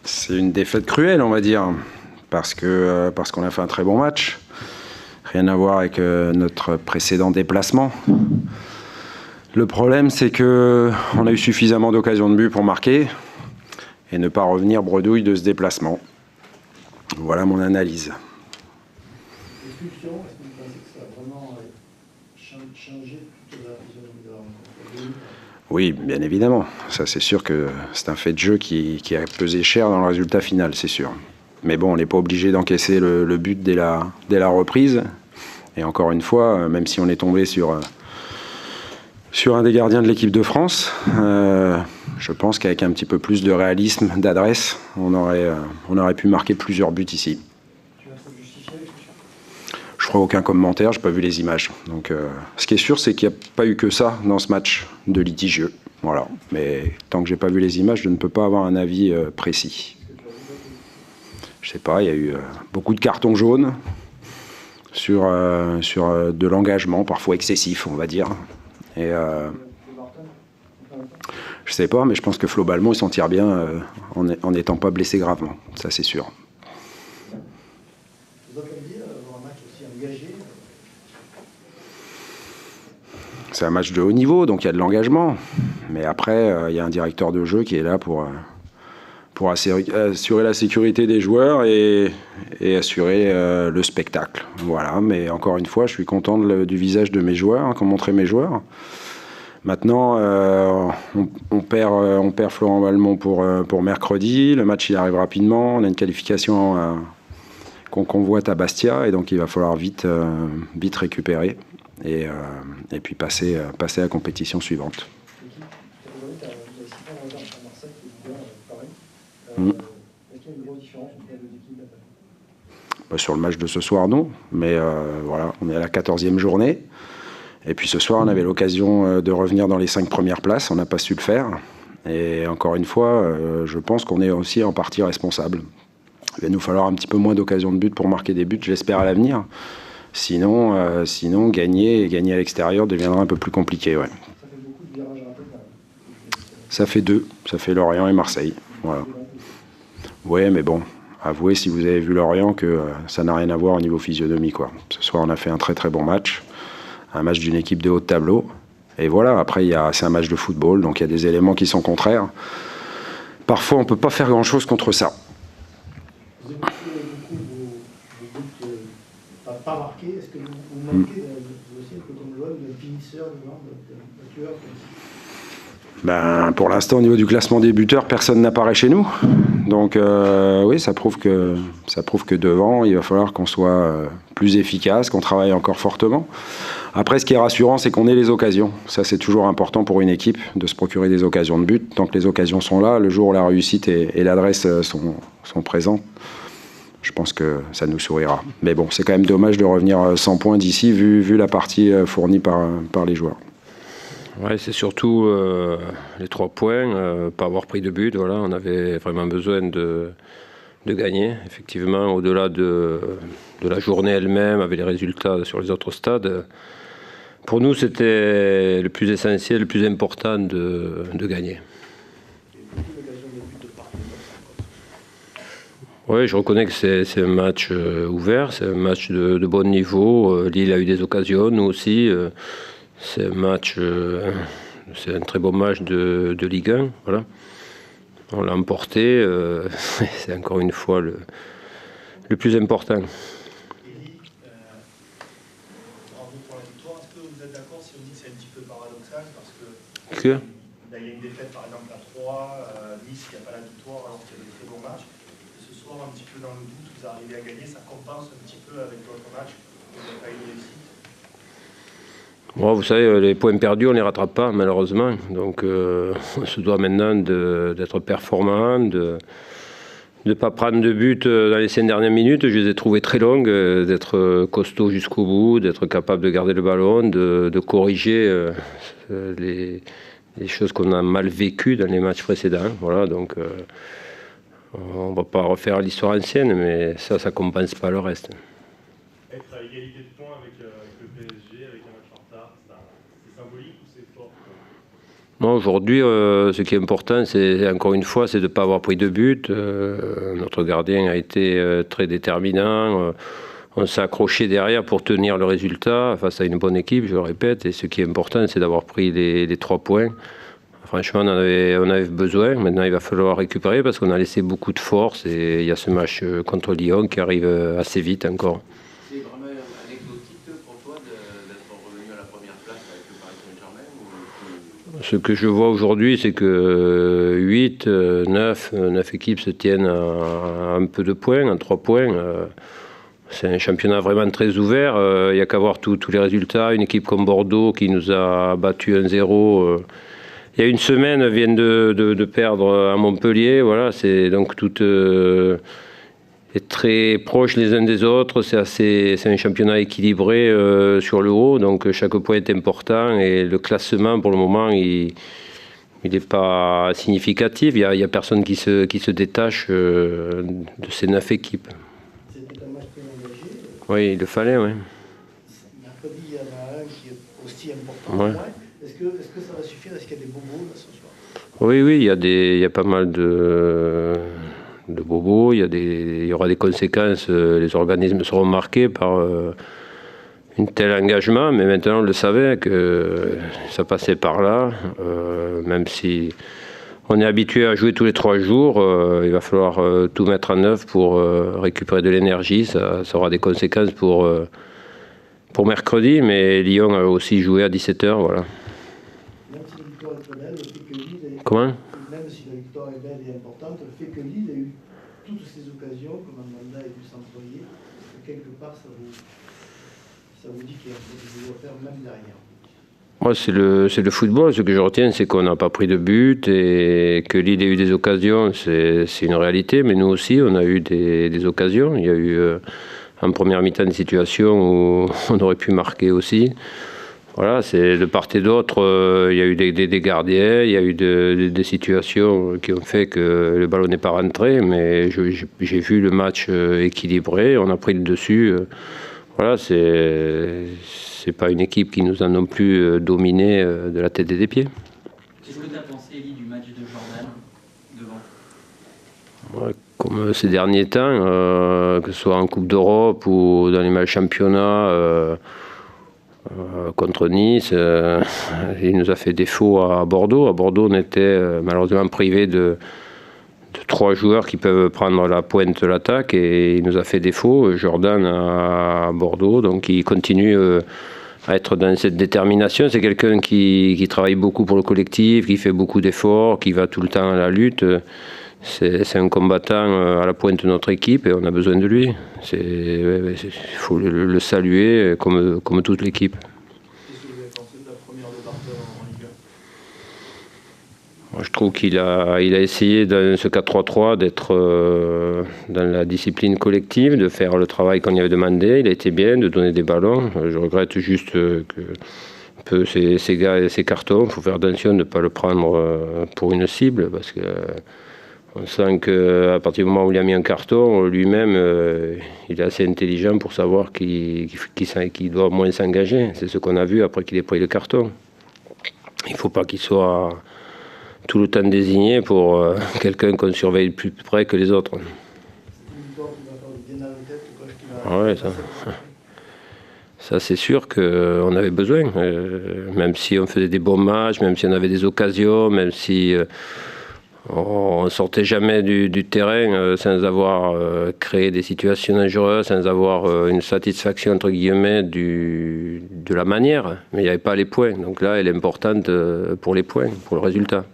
C'est une défaite cruelle, on va dire, parce qu'on a fait un très bon match. Rien à voir avec notre précédent déplacement. Le problème, c'est qu'on a eu suffisamment d'occasions de but pour marquer et ne pas revenir bredouille de ce déplacement. Voilà mon analyse. L'expulsion, est-ce que vous pensez que ça a vraiment changé toute la vision? Oui, bien évidemment. Ça, c'est sûr que c'est un fait de jeu qui a pesé cher dans le résultat final, c'est sûr. Mais bon, on n'est pas obligé d'encaisser le but dès la reprise. Et encore une fois, même si on est tombé sur un des gardiens de l'équipe de France, je pense qu'avec un petit peu plus de réalisme, d'adresse, on aurait pu marquer plusieurs buts ici. Tu vas te justifier l'expulsion? Je ferai aucun commentaire, je n'ai pas vu les images. Donc, ce qui est sûr, c'est qu'il n'y a pas eu que ça dans ce match de litigieux. Voilà. Mais tant que je n'ai pas vu les images, je ne peux pas avoir un avis précis. Je ne sais pas, il y a eu beaucoup de cartons jaunes sur de l'engagement, parfois excessif, on va dire. Et je sais pas, mais je pense que Flo Balmont, il s'en tire bien en n'étant pas blessé gravement. Ça, c'est sûr. Vous avez dit avoir un match aussi engagé? C'est un match de haut niveau, donc il y a de l'engagement. Mais après, il y a un directeur de jeu qui est là pour assurer la sécurité des joueurs et assurer le spectacle. Voilà, mais encore une fois, je suis content du visage de mes joueurs, qu'ont montré mes joueurs. Maintenant, on perd Florent Balmont pour mercredi. Le match, il arrive rapidement. On a une qualification qu'on convoite à Bastia, et donc il va falloir vite récupérer et puis passer à la compétition suivante. Sur le match de ce soir, non. Mais voilà, on est à la 14e journée. Et puis ce soir, on avait l'occasion de revenir dans les 5 premières places. On n'a pas su le faire. Et encore une fois, je pense qu'on est aussi en partie responsable. Il va nous falloir un petit peu moins d'occasions de but pour marquer des buts, j'espère, à l'avenir. Sinon, gagner à l'extérieur deviendra un peu plus compliqué. Ouais. Ça fait beaucoup de virages ratés quand même. Ça fait 2. Ça fait Lorient et Marseille. Voilà. Ouais, mais bon, avouez si vous avez vu Lorient que ça n'a rien à voir au niveau physionomie, quoi. Ce soir, on a fait un très très bon match. Un match d'une équipe de haut de tableau. Et voilà, après, c'est un match de football, donc il y a des éléments qui sont contraires. Parfois, on ne peut pas faire grand-chose contre ça. Vous évoquez beaucoup vos buts pas marqués. Est-ce que vous manquez aussi un peu comme l'OM de finisseur, de tueur? Pour l'instant, au niveau du classement des buteurs, personne n'apparaît chez nous. Donc oui, ça prouve que devant, il va falloir qu'on soit plus efficace, qu'on travaille encore fortement. Après, ce qui est rassurant, c'est qu'on ait les occasions. Ça, c'est toujours important pour une équipe, de se procurer des occasions de but. Tant que les occasions sont là, le jour où la réussite et l'adresse sont présentes, je pense que ça nous sourira. Mais bon, c'est quand même dommage de revenir sans points d'ici, vu la partie fournie par les joueurs. Ouais, c'est surtout les 3 points, pas avoir pris de but. Voilà, on avait vraiment besoin de gagner. Effectivement, au-delà de la journée elle-même, avec les résultats sur les autres stades, pour nous, c'était le plus essentiel, le plus important de gagner. Oui, je reconnais que c'est un match ouvert, c'est un match de bon niveau. Lille a eu des occasions, nous aussi. C'est c'est un très bon match de Ligue 1. Voilà. On l'a emporté. C'est encore une fois le plus important. Bravo pour la victoire. Est-ce que vous êtes d'accord si on dit que c'est un petit peu paradoxal parce que Que il y a une défaite par exemple à 3, Nice, il n'y a pas la victoire alors qu'il y a des très bons matchs. Et ce soir, un petit peu dans le doute, vous arrivez à gagner, ça compense un petit peu avec votre match. Vous n'avez pas eu de réussite. Bon, vous savez, les points perdus, on ne les rattrape pas, malheureusement. Donc, on se doit maintenant d'être performant, de ne pas prendre de but dans les 5 dernières minutes. Je les ai trouvées très longues, d'être costaud jusqu'au bout, d'être capable de garder le ballon, de corriger les choses qu'on a mal vécues dans les matchs précédents. Voilà, donc on ne va pas refaire l'histoire ancienne, mais ça ne compense pas le reste. Être à égalité de points avec le PSG, avec un match en retard, c'est symbolique ou c'est fort? Non, aujourd'hui, ce qui est important, c'est encore une fois, c'est de ne pas avoir pris de but. Notre gardien a été très déterminant. On s'est accroché derrière pour tenir le résultat face à une bonne équipe, je le répète. Et ce qui est important, c'est d'avoir pris les 3 points. Franchement, on avait besoin. Maintenant, il va falloir récupérer parce qu'on a laissé beaucoup de force. Et il y a ce match contre Lyon qui arrive assez vite encore. C'est vraiment anecdotique pour toi d'être revenu à la première place avec le Paris Saint-Germain? Ce que je vois aujourd'hui, c'est que 8, 9 équipes se tiennent à un peu de points, à 3 points. C'est un championnat vraiment très ouvert. Il n'y a qu'à voir tous les résultats. Une équipe comme Bordeaux qui nous a battu 1-0 il y a une semaine vient de perdre à Montpellier. Voilà, c'est donc tout est très proche les uns des autres. C'est un championnat équilibré sur le haut. Donc chaque point est important et le classement pour le moment il n'est pas significatif. Il y a personne qui se détache de ces 9 équipes. C'était un match très engagé. Oui, il le fallait, oui. Mercredi, il y en a un qui est aussi important. Ouais. Est-ce que ça va suffire? Est-ce qu'il y a des bobos là, ce soir? Oui, il y a pas mal de bobos. Il y aura des conséquences. Les organismes seront marqués par un tel engagement. Mais maintenant, on le savait que ça passait par là. Même si on est habitué à jouer tous les 3 jours, il va falloir tout mettre en œuvre pour récupérer de l'énergie. Ça aura des conséquences pour mercredi. Mais Lyon a aussi joué à 17h. Voilà. Même si la victoire est très belle, le fait que Lille ait... Comment? Même si la victoire est belle et importante, le fait que Lille ait eu toutes ces occasions, que Mandanda ait dû s'employer, quelque part, ça vous dit qu'il y a du boulot à faire même derrière. Moi, c'est le football. Ce que je retiens, c'est qu'on n'a pas pris de but et que Lille ait eu des occasions, c'est une réalité. Mais nous aussi, on a eu des occasions. Il y a eu en première mi-temps des situations où on aurait pu marquer aussi. Voilà, c'est de part et d'autre, il y a eu des gardiens, il y a eu des situations qui ont fait que le ballon n'est pas rentré, mais j'ai vu le match équilibré, on a pris le dessus. Voilà, c'est pas une équipe qui nous a non plus dominé de la tête et des pieds. Qu'est-ce que tu as pensé, Elie, du match de Jordan devant? Ouais, comme ces derniers temps, que ce soit en Coupe d'Europe ou dans les matchs championnats, contre Nice, il nous a fait défaut à Bordeaux. À Bordeaux, on était malheureusement privé de 3 joueurs qui peuvent prendre la pointe de l'attaque et il nous a fait défaut. Jordan à Bordeaux, donc il continue à être dans cette détermination. C'est quelqu'un qui travaille beaucoup pour le collectif, qui fait beaucoup d'efforts, qui va tout le temps à la lutte. C'est un combattant à la pointe de notre équipe et on a besoin de lui. Il faut le saluer comme toute l'équipe. Qu'est-ce que vous avez pensé de la première de Barton en Ligue 1? Moi, je trouve qu'il a essayé dans ce 4-3-3 d'être dans la discipline collective, de faire le travail qu'on lui avait demandé. Il a été bien, de donner des ballons. Je regrette juste que ces cartons, il faut faire attention de ne pas le prendre pour une cible parce que on sent qu'à partir du moment où il a mis un carton, lui-même, il est assez intelligent pour savoir qu'il doit moins s'engager. C'est ce qu'on a vu après qu'il ait pris le carton. Il ne faut pas qu'il soit tout le temps désigné pour quelqu'un qu'on surveille plus près que les autres. C'est une victoire qui va faire bien dans la tête, quoi, qui va... Ah ouais, ça c'est sûr qu'on avait besoin. Même si on faisait des bons matchs, même si on avait des occasions, même si... on ne sortait jamais du terrain sans avoir créé des situations dangereuses, sans avoir une satisfaction entre guillemets de la manière. Mais il n'y avait pas les points. Donc là, elle est importante pour les points, pour le résultat.